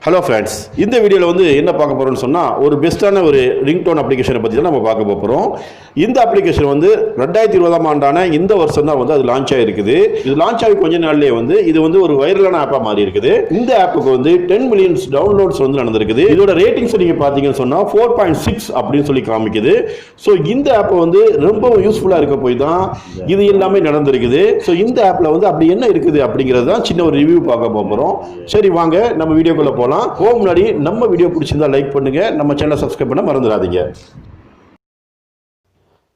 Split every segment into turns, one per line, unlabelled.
Hello friends, இந்த வீடியோவில் வந்து என்ன பார்க்க போகிறோம்னு சொன்னால் ஒரு பெஸ்ட்டான ஒரு ரிங்டோன் அப்ளிகேஷனை பற்றி தான் நம்ம பார்க்க போகிறோம். இந்த அப்ளிகேஷன் வந்து 2020ஆம் ஆண்டான இந்த வருஷம் தான் வந்து அது லான்ச் ஆகிருக்குது. இது லான்ச் ஆகி கொஞ்ச நாள்லேயே வந்து இது வந்து ஒரு வைரலான ஆப்பாக மாறி இருக்குது. இந்த ஆப்புக்கு வந்து 10 மில்லியன்ஸ் டவுன்லோட்ஸ் வந்து நடந்திருக்குது. இதோட ரேட்டிங்ஸ் நீங்கள் பார்த்தீங்கன்னு சொன்னால் 4.6 அப்படின்னு சொல்லி காமிக்குது. ஸோ இந்த ஆப்பை வந்து ரொம்ப யூஸ்ஃபுல்லாக இருக்க போய் தான் இது எல்லாமே நடந்திருக்குது. ஸோ இந்த ஆப்பில் வந்து அப்படி என்ன இருக்குது அப்படிங்கிறது தான் சின்ன ஒரு ரிவ்யூ பார்க்க போகிறோம். சரி வாங்க நம்ம வீடியோக்குள்ளே போகலாம். முன்னாடி நம்ம வீடியோ பிடிச்சிருந்தா லைக் பண்ணுங்க, நம்ம சேனலை சப்ஸ்கிரைப் பண்ண மறந்துடாதீங்க.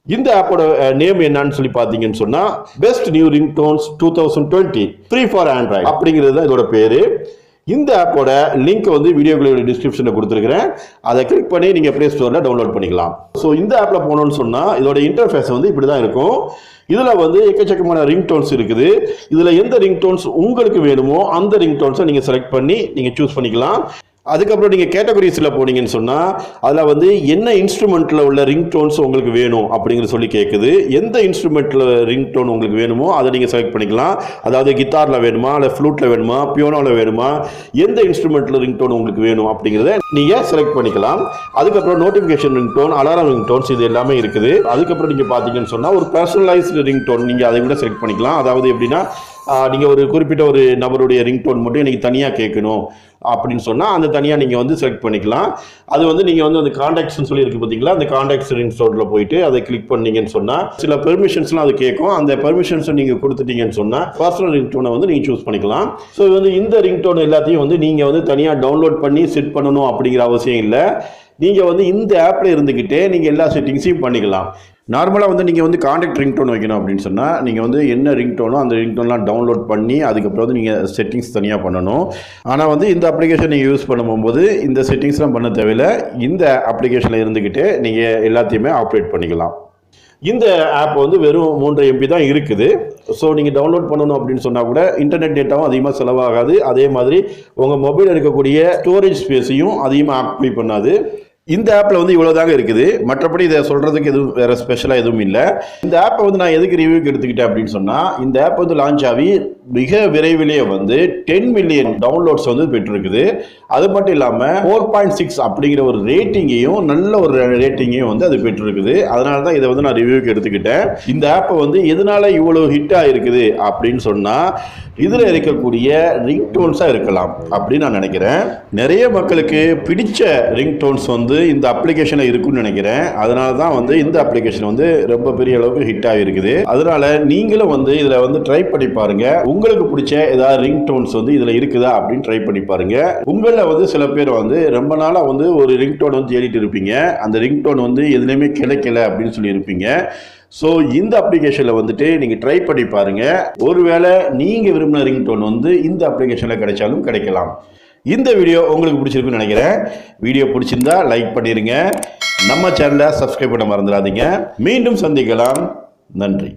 இந்த ஆப்போட நேம் என்னன்னு சொல்லி பார்த்தீங்கன்னு சொன்னா best new ringtones 2020 free for Android அப்படிங்கிறது தான் இதோட பேரு. இந்த ஆப்போட லிங்க் வந்து வீடியோக்களோட டிஸ்கிரிப்ஷனில் கொடுத்துருக்கிறேன். அதை கிளிக் பண்ணி நீங்கள் ப்ளே ஸ்டோரில் டவுன்லோட் பண்ணிக்கலாம். ஸோ இந்த ஆப்பில் போனோம்னு சொன்னால் இதோட இன்டர்ஃபேஸ் வந்து இப்படி தான் இருக்கும். இதில் வந்து எக்கச்சக்கமான ரிங்டோன்ஸ் இருக்குது. இதில் எந்த ரிங்டோன்ஸ் உங்களுக்கு வேணுமோ அந்த ரிங்டோன்ஸை நீங்கள் செலக்ட் பண்ணி நீங்கள் சூஸ் பண்ணிக்கலாம். அதுக்கப்புறம் நீங்கள் கேட்டகரிஸில் போனீங்கன்னு சொன்னால் அதில் வந்து என்ன இன்ஸ்ட்ருமெண்ட்டில் உள்ள ரிங்டோன்ஸ் உங்களுக்கு வேணும் அப்படிங்கிற சொல்லி கேட்குது. எந்த இன்ஸ்ட்ருமெண்ட்டில் ரிங்டோன் உங்களுக்கு வேணுமோ அதை நீங்கள் செலக்ட் பண்ணிக்கலாம். அதாவது கிட்டாரில் வேணுமா, இல்லை ஃப்ளூட்டில் வேணுமா, பியானோவில் வேணுமா, எந்த இன்ஸ்ட்ருமெண்ட்டில் ரிங்டோன் உங்களுக்கு வேணும் அப்படிங்கிறத நீங்கள் செலக்ட் பண்ணிக்கலாம். அதுக்கப்புறம் நோட்டிஃபிகேஷன் ரிங்டோன், அலாரம் ரிங்டோன்ஸ் இது எல்லாமே இருக்குது. அதுக்கப்புறம் நீங்கள் பார்த்தீங்கன்னு சொன்னால் ஒரு பர்சனலைஸ்டு ரிங்டோன் நீங்கள் அதை கூட செலக்ட் பண்ணிக்கலாம். அதாவது எப்படின்னா நீங்கள் ஒரு குறிப்பிட்ட ஒரு நபருடைய ரிங்டோன் மட்டும் எனக்கு தனியாக கேட்கணும் அப்படின்னு சொன்னால் அந்த தனியாக நீங்கள் வந்து செலக்ட் பண்ணிக்கலாம். அது வந்து நீங்கள் வந்து அந்த கான்டாக்ட்ஸ்னு சொல்லி இருக்குது பார்த்தீங்களா, அந்த கான்டாக்ட்ஸ் ரிங்டோனில் போயிட்டு அதை கிளிக் பண்ணீங்கன்னு சொன்னால் சில பெர்மிஷன்ஸ்லாம் அது கேட்கும். அந்த பெர்மிஷன்ஸை நீங்கள் கொடுத்துட்டீங்கன்னு சொன்னால் பர்சனல் ரிங்டோனை வந்து நீங்கள் சூஸ் பண்ணிக்கலாம். ஸோ வந்து இந்த ரிங்டோன் எல்லாத்தையும் வந்து நீங்கள் வந்து தனியாக டவுன்லோட் பண்ணி செட் பண்ணணும் அப்படிங்கிற அவசியம் இல்லை. நீங்கள் வந்து இந்த ஆப்பில் இருந்துக்கிட்டே நீங்கள் எல்லா செட்டிங்ஸையும் பண்ணிக்கலாம். நார்மலாக வந்து நீங்கள் வந்து கான்டாக்ட் ரிங்டோன் வைக்கணும் அப்படின்னு சொன்னால் நீங்கள் வந்து என்ன ரிங்டோனோ அந்த ரிங்டோன்லாம் டவுன்லோட் பண்ணி அதுக்கப்புறம் வந்து நீங்கள் செட்டிங்ஸ் தனியாக பண்ணணும். ஆனால் வந்து இந்த அப்ளிகேஷன் நீங்கள் யூஸ் பண்ணும்போது இந்த செட்டிங்ஸ்லாம் பண்ண தேவையில்லை. இந்த அப்ளிகேஷனில் இருந்துக்கிட்டு நீங்கள் எல்லாத்தையுமே ஆப்ரேட் பண்ணிக்கலாம். இந்த ஆப் வந்து வெறும் 3 MB தான் இருக்குது. ஸோ நீங்கள் டவுன்லோட் பண்ணணும் அப்படின்னு சொன்னால் கூட இன்டர்நெட் டேட்டாவும் அதிகமாக செலவாகாது. அதே மாதிரி உங்கள் மொபைல் இருக்கக்கூடிய ஸ்டோரேஜ் ஸ்பேஸையும் அதிகமாக ஆக்குபை பண்ணாது. இந்த ஆப்பில் வந்து இவ்வளோதாங்க இருக்குது. மற்றபடி இதை சொல்கிறதுக்கு எதுவும் வேறு ஸ்பெஷலாக எதுவும் இல்லை. இந்த ஆப்பை வந்து நான் எதுக்கு ரிவ்யூக்கு எடுத்துக்கிட்டேன் அப்படின்னு சொன்னால் இந்த ஆப் வந்து லான்ச் ஆகி மிக விரைவிலேயே வந்து 10 மில்லியன் டவுன்லோட்ஸ் வந்து பெற்றிருக்குது. அது மட்டும் இல்லாமல் 4.6 அப்படிங்கிற ஒரு ரேட்டிங்கையும் நல்ல ஒரு ரேட்டிங்கையும் வந்து அது பெற்றிருக்குது. அதனால தான் இதை வந்து நான் ரிவ்யூக்கு எடுத்துக்கிட்டேன். இந்த ஆப்பை வந்து எதனால இவ்வளோ ஹிட் ஆகிருக்குது அப்படின்னு சொன்னால் இதில் இருக்கக்கூடிய ரிங்டோன்ஸாக இருக்கலாம் அப்படின்னு நான் நினைக்கிறேன். நிறைய மக்களுக்கு பிடிச்ச ரிங்டோன்ஸ் வந்து இந்த அப்ளிகேஷனில் இருக்குன்னு நினைக்கிறேன். அதனால தான் வந்து இந்த அப்ளிகேஷன் வந்து ரொம்ப பெரிய அளவுக்கு ஹிட் ஆகிருக்குது. அதனால நீங்களும் வந்து இதில் வந்து ட்ரை பண்ணி பாருங்க. உங்களுக்கு பிடிச்ச ஏதாவது ரிங்டோன்ஸ் வந்து இதில் இருக்குதா அப்படின்னு ட்ரை பண்ணி பாருங்க. உங்களில் வந்து சில பேர் வந்து ரொம்ப நாளாக வந்து ஒரு ரிங்டோன் வந்து தேடிட்டு இருப்பீங்க. அந்த ரிங்டோன் வந்து எதுலையுமே கிடைக்கல அப்படின்னு சொல்லி இருப்பீங்க. ஸோ இந்த அப்ளிகேஷனில் வந்துட்டு நீங்கள் ட்ரை பண்ணி பாருங்கள். ஒருவேளை நீங்கள் விரும்பின ரிங்டோன் வந்து இந்த அப்ளிகேஷனில் கிடைச்சாலும் கிடைக்கலாம். இந்த வீடியோ உங்களுக்கு பிடிச்சிருக்குன்னு நினைக்கிறேன். வீடியோ பிடிச்சிருந்தா லைக் பண்ணிடுங்க. நம்ம சேனலை சப்ஸ்கிரைப் பண்ண மறந்துடாதீங்க. மீண்டும் சந்திக்கலாம். நன்றி.